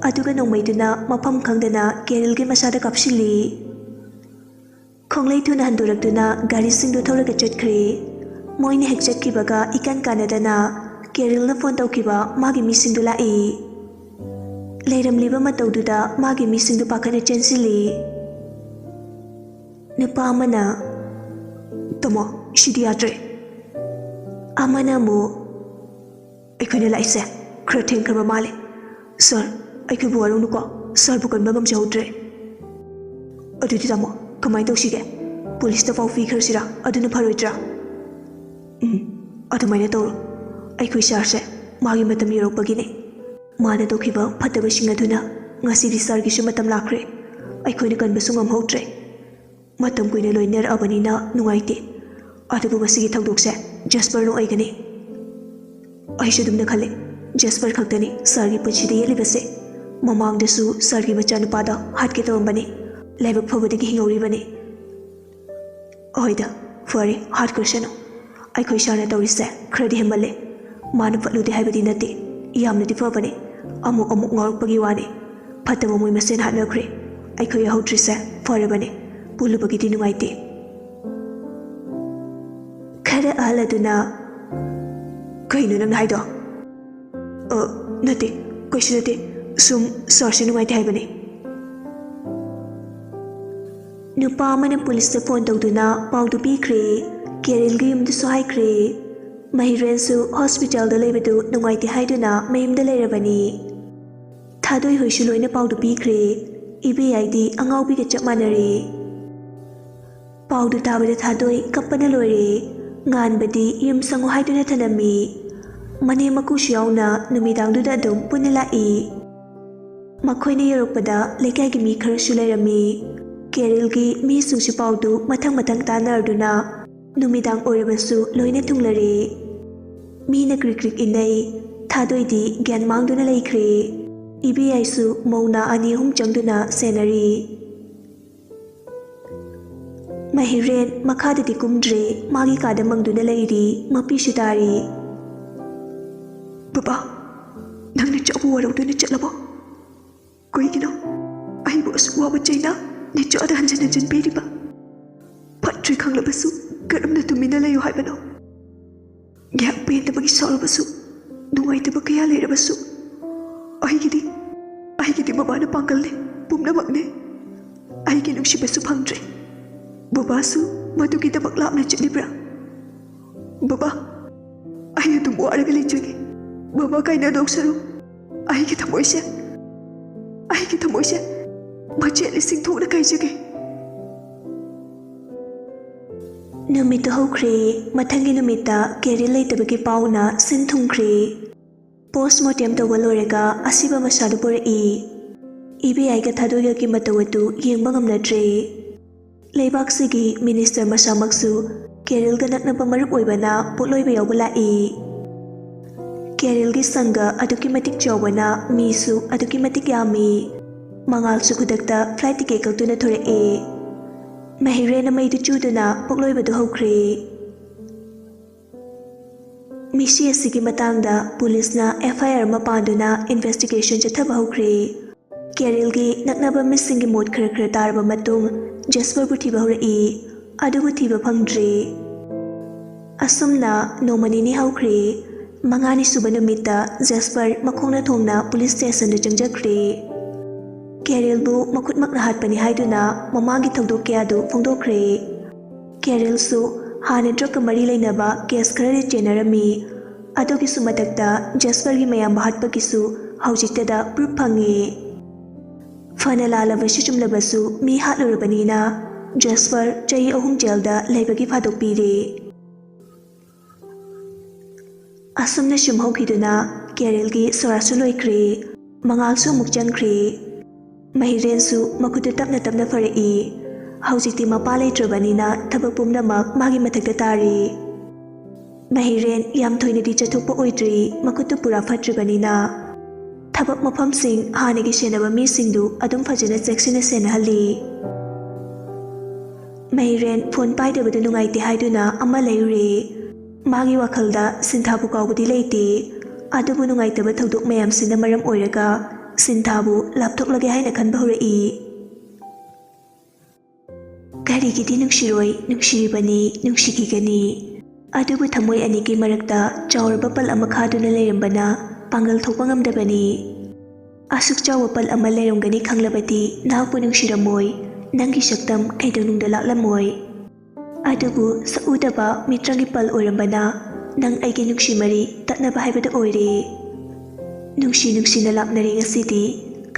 ꯑꯗꯨꯒ ꯅꯣꯡꯃꯩꯗꯨꯅ ꯃꯐꯝ ꯈꯪꯗꯅ ꯀꯦꯔꯜꯒꯤ ꯃꯁꯥꯗ ꯀꯥꯞꯁꯤꯜꯂꯤ꯫ ꯈꯣꯡꯂꯩ ꯊꯨꯅ ꯍꯟꯗꯣꯔꯛꯇꯨꯅ ꯒꯥꯔꯤꯁꯤꯡꯗꯨ ꯊꯧꯔꯒ ꯆꯠꯈ꯭ꯔꯦ꯫ ꯃꯣꯏꯅ ꯍꯦꯛ ꯆꯠꯈꯤꯕꯒ ꯏꯀꯥꯟ ꯀꯥꯟꯅꯗꯅ ꯀꯦꯔꯜꯅ ꯐꯣꯟ ꯇꯧꯈꯤꯕ ꯃꯥꯒꯤ ꯃꯤꯁꯤꯡꯗꯨ ꯂꯥꯛꯏ꯫ ꯂꯩꯔꯝꯂꯤꯕ ꯃꯇꯧꯗꯨꯗ ꯃꯥꯒꯤ ꯃꯤꯁꯤꯡꯗꯨ ꯄꯥꯈꯠꯅ ꯆꯦꯟꯁꯤꯜꯂꯤ꯫ ꯅꯨꯄꯥ ꯑꯃꯅ, ꯇꯥꯃꯣ ꯁꯤꯗꯤ ꯌꯥꯗ꯭ꯔꯦ꯫ ꯑꯃꯅ ꯑꯃꯨꯛ, ꯑꯩꯈꯣꯏꯅ ꯂꯥꯛꯏꯁꯦ ꯈꯔ ꯊꯦꯡꯈ꯭ꯔꯕ ꯃꯥꯜꯂꯦ꯫ ꯁꯥꯔ, ꯑꯩꯈꯣꯏꯕꯨ ꯋꯥꯔꯧꯅꯨꯀꯣ, ꯁꯥꯔꯕꯨ ꯀꯟꯕ ꯉꯝꯖꯍꯧꯗ꯭ꯔꯦ꯫ ꯑꯗꯨꯗꯤ ꯇꯥꯃꯣ ꯀꯃꯥꯏꯅ ꯇꯧꯁꯤꯒꯦ? ꯄꯨꯂꯤꯁꯇ ꯄꯥꯎ ꯄꯤꯈ꯭ꯔꯁꯤꯔꯥ? ꯑꯗꯨꯅ ꯐꯔꯣꯏꯗ꯭ꯔꯥ? ꯑꯗꯨꯃꯥꯏꯅ ꯇꯧꯔꯣ꯫ ꯑꯩꯈꯣꯏ ꯁꯥꯔꯁꯦ ꯃꯥꯒꯤ ꯃꯇꯝ ꯌꯧꯔꯛꯄꯒꯤꯅꯦ꯫ ꯃꯥꯅ ꯇꯧꯈꯤꯕ ꯐꯠꯇꯕꯁꯤꯡ ꯑꯗꯨꯅ ꯉꯁꯤꯗꯤ ꯁꯥꯔꯒꯤꯁꯨ ꯃꯇꯝ ꯂꯥꯛꯈ꯭ꯔꯦ꯫ ꯑꯩꯈꯣꯏꯅ ꯀꯟꯕꯁꯨ ꯉꯝꯍꯧꯗ꯭ꯔꯦ꯫ ꯃꯇꯝ ꯀꯨꯏꯅ ꯂꯣꯏꯅꯔꯛꯑꯕꯅꯤꯅ ꯅꯨꯡꯉꯥꯏꯇꯦ꯫ ꯑꯗꯨꯕꯨ ꯃꯁꯤꯒꯤ ꯊꯧꯗꯣꯛꯁꯦ ꯖꯁꯄꯔꯅ ꯑꯣꯏꯒꯅꯤ꯫ ꯑꯩꯁꯨ ꯑꯗꯨꯝꯅ ꯈꯜꯂꯦ꯫ ꯖꯁꯄꯔ ꯈꯛꯇꯅꯤ ꯁꯥꯔꯒꯤ ꯄꯨꯟꯁꯤꯗ ꯌꯦꯠꯂꯤꯕꯁꯦ꯫ ꯃꯃꯥꯡꯗꯁꯨ ꯁꯥꯔꯒꯤ ꯃꯆꯥꯅꯨꯄꯥꯗ ꯍꯥꯠꯀꯦ ꯇꯧꯔꯝꯕꯅꯤ꯫ ꯂꯥꯏꯕꯛ ꯐꯕꯗꯒꯤ ꯍꯤꯡꯍꯧꯔꯤꯕꯅꯤ꯫ ꯍꯣꯏꯗ ꯐꯔꯦ, ꯍꯥꯠꯈ꯭ꯔꯁꯅꯨ꯫ ꯑꯩꯈꯣꯏ ꯁꯥꯔꯅ ꯇꯧꯔꯤꯁꯦ ꯈꯔꯗꯤ ꯍꯦꯟꯃꯜꯂꯦ꯫ ꯃꯥꯅ ꯐꯠꯂꯨꯗꯦ ꯍꯥꯏꯕꯗꯤ ꯅꯠꯇꯦ, ꯌꯥꯝꯅꯗꯤ ꯐꯕꯅꯦ꯫ ꯑꯃꯨꯛ ꯉꯥꯎꯔꯛꯄꯒꯤ ꯋꯥꯅꯤ꯫ ꯐꯠꯇꯕ ꯃꯣꯏ ꯃꯁꯦꯟ ꯍꯥꯠꯅꯈ꯭ꯔꯦ꯫ ꯑꯩꯈꯣꯏ ꯌꯥꯍꯧꯗ꯭ꯔꯤꯁꯦ ꯐꯔꯕꯅꯦ꯫ ꯄꯨꯜꯂꯨꯕꯒꯤꯗꯤ ꯅꯨꯡꯉꯥꯏꯇꯦ꯫ ꯈꯔ ꯑꯍꯜ ꯑꯗꯨꯅ, ꯀꯩꯅꯣ ꯅꯪꯅ ꯍꯥꯏꯗꯣ? ꯅꯠꯇꯦ, ꯀꯩꯁꯨ ꯅꯠꯇꯦ꯫ ꯁꯨꯝ ꯁꯥꯔꯁꯦ ꯅꯨꯡꯉꯥꯏꯇꯦ ꯍꯥꯏꯕꯅꯦ꯫ ꯅꯨꯄꯥ ꯑꯃꯅ ꯄꯨꯂꯤꯁꯇ ꯐꯣꯟ ꯇꯧꯗꯨꯅ ꯄꯥꯎꯗꯨ ꯄꯤꯈ꯭ꯔꯦ꯫ ꯀꯦꯔꯜꯒꯤ ꯌꯨꯝꯗꯁꯨ ꯍꯥꯏꯈ꯭ꯔꯦ꯫ ꯃꯍꯤꯔꯦꯟꯁꯨ ꯍꯣꯁꯄꯤꯇꯥꯜꯗ ꯂꯩꯕꯗꯨ ꯅꯨꯡꯉꯥꯏꯇꯦ ꯍꯥꯏꯗꯨꯅ ꯃꯌꯨꯝꯗ ꯂꯩꯔꯕꯅꯤ꯫ ꯊꯥꯗꯣꯏ ꯍꯣꯏꯁꯨ ꯂꯣꯏꯅ ꯄꯥꯎꯗꯨ ꯄꯤꯈ꯭ꯔꯦ꯫ ꯏꯕꯦꯌꯥꯏꯗꯤ ꯑꯉꯥꯎꯕꯤꯒ ꯆꯞ ꯃꯥꯟꯅꯔꯦ꯫ ꯄꯥꯎꯗꯨ ꯇꯥꯕꯗ ꯊꯥꯗꯣꯏ ꯀꯞꯄꯅ ꯂꯣꯏꯔꯦ꯫ ꯉꯥꯟꯕꯗꯤ ꯌꯨꯝ ꯁꯪꯉꯨ ꯍꯥꯏꯗꯨꯅ ꯊꯅꯝꯃꯤ꯫ ꯃꯅꯦꯝ ꯃꯀꯨꯁꯨ ꯌꯥꯎꯅ ꯅꯨꯃꯤꯗꯥꯡꯗꯨꯗ ꯑꯗꯨꯝ ꯄꯨꯟꯅ ꯂꯥꯛꯏ꯫ ꯃꯈꯣꯏꯅ ꯌꯧꯔꯛꯄꯗ ꯂꯩꯀꯥꯏꯒꯤ ꯃꯤ ꯈꯔꯁꯨ ꯂꯩꯔꯝꯃꯤ꯫ ꯀꯦꯔꯜꯒꯤ ꯃꯤꯁꯤꯡꯁꯨ ꯄꯥꯎꯗꯨ ꯃꯊꯪ ꯇꯥꯟꯅꯔꯗꯨꯅ ꯅꯨꯃꯤꯗꯥꯡ ꯑꯣꯏꯔꯕꯁꯨ ꯂꯣꯏꯅ ꯊꯨꯡꯂꯔꯦ꯫ ꯃꯤꯅ ꯀ꯭ꯔꯤꯛ ꯀ꯭ꯔꯤꯛ ꯏꯟꯅꯩ꯫ ꯊꯥꯗꯣꯏꯗꯤ ꯒ꯭ꯌꯥꯟ ꯃꯥꯡꯗꯨꯅ ꯂꯩꯈ꯭ꯔꯦ꯫ ꯏꯕꯦꯌꯥꯏꯁꯨ ꯃꯧꯅꯥ 2-3 ꯆꯪꯗꯨꯅ ꯁꯦꯟꯅꯔꯤ꯫ ꯃꯍꯤꯔꯦꯟ ꯃꯈꯥꯗꯗꯤ ꯀꯨꯝꯗ꯭ꯔꯦ꯫ ꯃꯥꯒꯤ ꯀꯥꯗ ꯃꯪꯗꯨꯅ ꯂꯩꯔꯤ꯫ ꯃꯄꯤꯁꯨ ꯇꯥꯔꯤ꯫ ꯕꯕꯥ, ꯅꯪꯅ ꯆꯥꯎꯕ ꯋꯥꯔꯧꯗꯨꯅ ꯆꯠꯂꯕꯣ? ꯀꯩꯒꯤꯅꯣ ꯑꯩꯕꯨ ꯑꯁꯨꯛ ꯋꯥꯕ ꯆꯩꯅ ꯅꯤꯆꯥꯗ ꯍꯟꯖꯤꯟ ꯄꯤꯔꯤꯕ? ꯐꯠꯇ꯭ꯔꯦ ꯈꯪꯂꯕꯁꯨ ꯀꯔꯝꯅ ꯇꯨꯃꯤꯟꯅ ꯂꯩꯌꯨ ꯍꯥꯏꯕꯅꯣ? ꯉꯥꯏꯍꯥꯛ ꯄꯦꯟꯗꯕꯒꯤ ꯁꯥꯎꯔꯕꯁꯨ, ꯅꯨꯡꯉꯥꯏꯇꯕ ꯀꯌꯥ ꯂꯩꯔꯕꯁꯨ ꯑꯩꯒꯤꯗꯤ ꯕꯕꯥꯅ ꯄꯥꯡꯒꯜꯅꯦ, ꯄꯨꯝꯅꯃꯛꯅꯦ꯫ ꯑꯩꯒꯤ ꯅꯨꯡꯁꯤꯕꯁꯨ ꯐꯪꯗ꯭ꯔꯦ꯫ ꯕꯕꯥꯁꯨ ꯃꯗꯨꯒꯤꯗꯃꯛ ꯂꯥꯞꯅ ꯆꯠꯂꯤꯕ꯭ꯔꯥ? ꯕꯕꯥ, ꯑꯩ ꯑꯗꯨꯝ ꯋꯥꯔꯒ ꯂꯩꯖꯒꯦ꯫ ꯕꯕꯥ ꯀꯥꯏꯅꯗꯧ ꯁꯔꯨꯛ ꯑꯩꯒꯤ ꯊꯃꯣꯏꯁꯦ ꯃꯆꯦꯠ ꯂꯤꯁꯤꯡ ꯊꯣꯛꯅ ꯀꯥꯏꯖꯒꯦ꯫ ꯅꯨꯃꯤꯠꯇꯨ ꯍꯧꯈ꯭ꯔꯦ꯫ ꯃꯊꯪꯒꯤ ꯅꯨꯃꯤꯠꯇ ꯀꯦꯔꯜ ꯂꯩꯇꯕꯒꯤ ꯄꯥꯎꯅ ꯁꯤꯟ ꯊꯨꯡꯈ꯭ꯔꯦ꯫ ꯄꯣꯁꯃꯣꯔꯇꯦꯝ ꯇꯧꯕ ꯂꯣꯏꯔꯒ ꯑꯁꯤꯕ ꯃꯁꯥꯗꯨ ꯄꯨꯔꯛꯏ꯫ ꯏꯕꯦꯌꯥꯏꯒ ꯊꯥꯗꯣꯏꯒꯒꯤ ꯃꯇꯧ ꯑꯗꯨ ꯌꯦꯡꯕ ꯉꯝꯅꯗ꯭ꯔꯦ꯫ ꯂꯩꯕꯥꯛꯁꯤꯒꯤ ꯃꯤꯅꯤꯁꯇꯔ ꯃꯁꯥꯃꯛꯁꯨ ꯀꯦꯔꯜꯒ ꯅꯛꯅꯕ ꯃꯔꯨꯞ ꯑꯣꯏꯕꯅ ꯄꯣꯠꯂꯣꯏꯕ ꯌꯥꯎꯕ ꯂꯥꯛꯏ꯫ ꯀꯦꯔꯜꯒꯤ ꯁꯪꯒ ꯑꯗꯨꯛꯀꯤ ꯃꯇꯤꯛ ꯆꯥꯎꯕꯅ ꯃꯤꯁꯨ ꯑꯗꯨꯛꯀꯤ ꯃꯇꯤꯛ ꯌꯥꯝꯃꯤ꯫ ꯃꯉꯥꯜꯁꯨ ꯈꯨꯗꯛꯇ ꯐ꯭ꯂꯥꯏꯠ ꯇꯤꯀꯦꯠ ꯀꯛꯇꯨꯅ ꯊꯣꯔꯛꯑꯦ꯫ ꯃꯍꯤꯔꯦꯟꯅ ꯃꯩꯗꯨ ꯆꯨꯗꯨꯅ ꯄꯣꯛꯂꯣꯏꯕꯗꯨ ꯍꯧꯈ꯭ꯔꯦ꯫ ꯃꯤꯁꯤ ꯑꯁꯤꯒꯤ ꯃꯇꯥꯡꯗ ꯄꯨꯂꯤꯁꯅ FIR ꯑꯃ ꯄꯥꯟꯗꯨꯅ ꯏꯟꯚꯦꯁꯇꯤꯒꯦꯁꯟ ꯆꯠꯊꯕ ꯍꯧꯈ꯭ꯔꯦ꯫ ꯀꯦꯔꯜꯒꯤ ꯅꯛꯅꯕ ꯃꯤꯁꯤꯡꯒꯤ ꯃꯣꯠ ꯈꯔ ꯇꯥꯔꯕ ꯃꯇꯨꯡ ꯖꯦꯁꯄꯔꯕꯨ ꯊꯤꯕ ꯍꯧꯔꯛꯏ꯫ ꯑꯗꯨꯕꯨ ꯊꯤꯕ ꯐꯪꯗ꯭ꯔꯦ꯫ ꯑꯁꯨꯝꯅ ꯅꯣꯡꯃ ꯅꯤꯅꯤ ꯍꯧꯈ꯭ꯔꯦ꯫ ꯃꯉꯥꯅꯤ ꯁꯨꯕ ꯅꯨꯃꯤꯠꯇ ꯖꯦꯁꯄꯔ ꯃꯈꯣꯡꯅ ꯊꯣꯡꯅ ꯄꯨꯂꯤꯁ ꯁ꯭ꯇꯦꯁꯟꯗ ꯆꯪꯖꯈ꯭ꯔꯦ꯫ ꯀꯦꯔꯜꯕꯨ ꯃꯈꯨꯠꯃꯛꯅ ꯍꯥꯠꯄꯅꯤ ꯍꯥꯏꯗꯨꯅ ꯃꯃꯥꯡꯒꯤ ꯊꯧꯗꯣꯛ ꯀꯌꯥꯗꯨ ꯐꯣꯡꯗꯣꯛꯈ꯭ꯔꯦ꯫ ꯀꯦꯔꯜꯁꯨ ꯍꯥꯟꯅ ꯗ꯭ꯔꯒꯀ ꯃꯔꯤ ꯂꯩꯅꯕ ꯀꯦꯁ ꯈꯔꯗꯤ ꯆꯦꯟꯅꯔꯝꯃꯤ꯫ ꯑꯗꯨꯒꯤꯁꯨ ꯃꯊꯛꯇ ꯖꯦꯁꯄꯔꯒꯤ ꯃꯌꯥꯝꯕ ꯍꯥꯠꯄꯒꯤꯁꯨ ꯍꯧꯖꯤꯛꯇꯗ ꯄ꯭ꯔꯨꯐ ꯐꯪꯉꯦ꯫ ꯐꯅ ꯂꯥꯜꯂꯕꯁꯨ ꯆꯨꯝꯂꯕꯁꯨ ꯃꯤ ꯍꯥꯠꯂꯨꯔꯕꯅꯤꯅ ꯖꯦꯁꯄꯔ ꯆꯍꯤ 3 ꯖꯦꯜꯗ ꯂꯩꯕꯒꯤ ꯐꯥꯗꯣꯛ ꯄꯤꯔꯦ꯫ ꯑꯁꯨꯝꯅ ꯁꯨꯝ ꯍꯧꯈꯤꯗꯨꯅ ꯀꯦꯔꯜꯒꯤ ꯁꯣꯔꯥꯁꯨ ꯂꯣꯏꯈ꯭ꯔꯦ꯫ ꯃꯉꯥꯜꯁꯨ ꯑꯃꯨꯛ ꯆꯪꯈ꯭ꯔꯦ꯫ ꯃꯍꯤꯔꯦꯟꯁꯨ ꯃꯈꯨꯠꯇꯨ ꯇꯞꯅ ꯇꯞꯅ ꯐꯔꯛꯏ꯫ ꯍꯧꯖꯤꯛꯇꯤ ꯃꯄꯥ ꯂꯩꯇ꯭ꯔꯕꯅꯤꯅ ꯊꯕꯛ ꯄꯨꯝꯅꯃꯛ ꯃꯥꯒꯤ ꯃꯊꯛꯇ ꯇꯥꯔꯤ꯫ ꯃꯍꯤꯔꯦꯟ ꯌꯥꯝ ꯊꯣꯏꯅꯗꯤ ꯆꯠꯊꯣꯛꯄ ꯑꯣꯏꯗ꯭ꯔꯤ ꯃꯈꯨꯠꯇꯨ ꯄꯨꯔꯥ ꯐꯠꯇ꯭ꯔꯤꯕꯅꯤꯅ꯫ ꯊꯕꯛ ꯃꯐꯝꯁꯤꯡ ꯍꯥꯟꯅꯒꯤ ꯁꯦꯟꯅꯕ ꯃꯤꯁꯤꯡꯗꯨ ꯑꯗꯨꯝ ꯐꯖꯅ ꯆꯦꯛꯁꯤꯟꯅ ꯁꯦꯟꯅꯍꯜꯂꯤ꯫ ꯃꯍꯤꯔꯦꯟ ꯐꯣꯟ ꯄꯥꯏꯗꯕꯗꯨ ꯅꯨꯡꯉꯥꯏꯇꯦ ꯍꯥꯏꯗꯨꯅ ꯑꯃ ꯂꯩꯔꯨꯔꯦ꯫ ꯃꯥꯒꯤ ꯋꯥꯈꯜꯗ ꯁꯤꯟꯊꯥꯕꯨ ꯀꯥꯎꯕꯗꯤ ꯂꯩꯇꯦ꯫ ꯑꯗꯨꯕꯨ ꯅꯨꯡꯉꯥꯏꯇꯕ ꯊꯧꯗꯣꯛ ꯃꯌꯥꯝꯁꯤꯅ ꯃꯔꯝ ꯑꯣꯏꯔꯒ ꯁꯤꯟꯊꯥꯕꯨ ꯂꯥꯞꯊꯣꯛꯂꯒꯦ ꯍꯥꯏꯅ ꯈꯟꯕ ꯍꯧꯔꯛꯏ꯫ ꯀꯔꯤꯒꯤꯗꯤ ꯅꯨꯡꯁꯤꯔꯣꯏ, ꯅꯨꯡꯁꯤꯔꯤꯕꯅꯤ, ꯅꯨꯡꯁꯤꯈꯤꯒꯅꯤ꯫ ꯑꯗꯨꯕꯨ ꯊꯃꯣꯏ ꯑꯅꯤꯒꯤ ꯃꯔꯛꯇ ꯆꯥꯎꯔꯕ ꯄꯜ ꯑꯃ ꯈꯥꯗꯨꯅ ꯂꯩꯔꯝꯕꯅ ꯄꯥꯡꯒꯜ ꯊꯣꯛꯄ ꯉꯝꯗꯕꯅꯤ꯫ ꯑꯁꯨꯛ ꯆꯥꯎꯕ ꯄꯜ ꯑꯃ ꯂꯩꯔꯝꯒꯅꯤ ꯈꯪꯂꯕꯗꯤ ꯅꯍꯥꯛꯄꯨ ꯅꯨꯡꯁꯤꯔꯝꯃꯣꯏ, ꯅꯪꯒꯤ ꯁꯛꯇꯝ ꯀꯩꯗꯧꯅꯨꯡꯗ ꯂꯥꯛꯂꯝꯃꯣꯏ꯫ ꯑꯗꯨꯕꯨ ꯁꯛꯎꯗꯕ ꯃꯤꯇ꯭ꯔꯪꯒꯤ ꯄꯜ ꯑꯣꯏꯔꯝꯕꯅ ꯅꯪ ꯑꯩꯒꯤ ꯅꯨꯡꯁꯤ ꯃꯔꯤ ꯇꯠꯅꯕ ꯍꯥꯏꯕꯗꯨ ꯑꯣꯏꯔꯦ꯫ ꯅꯨꯡꯁꯤ ꯅꯨꯡꯁꯤꯅ ꯂꯥꯞꯅꯔꯦ ꯉꯁꯤꯗꯤ,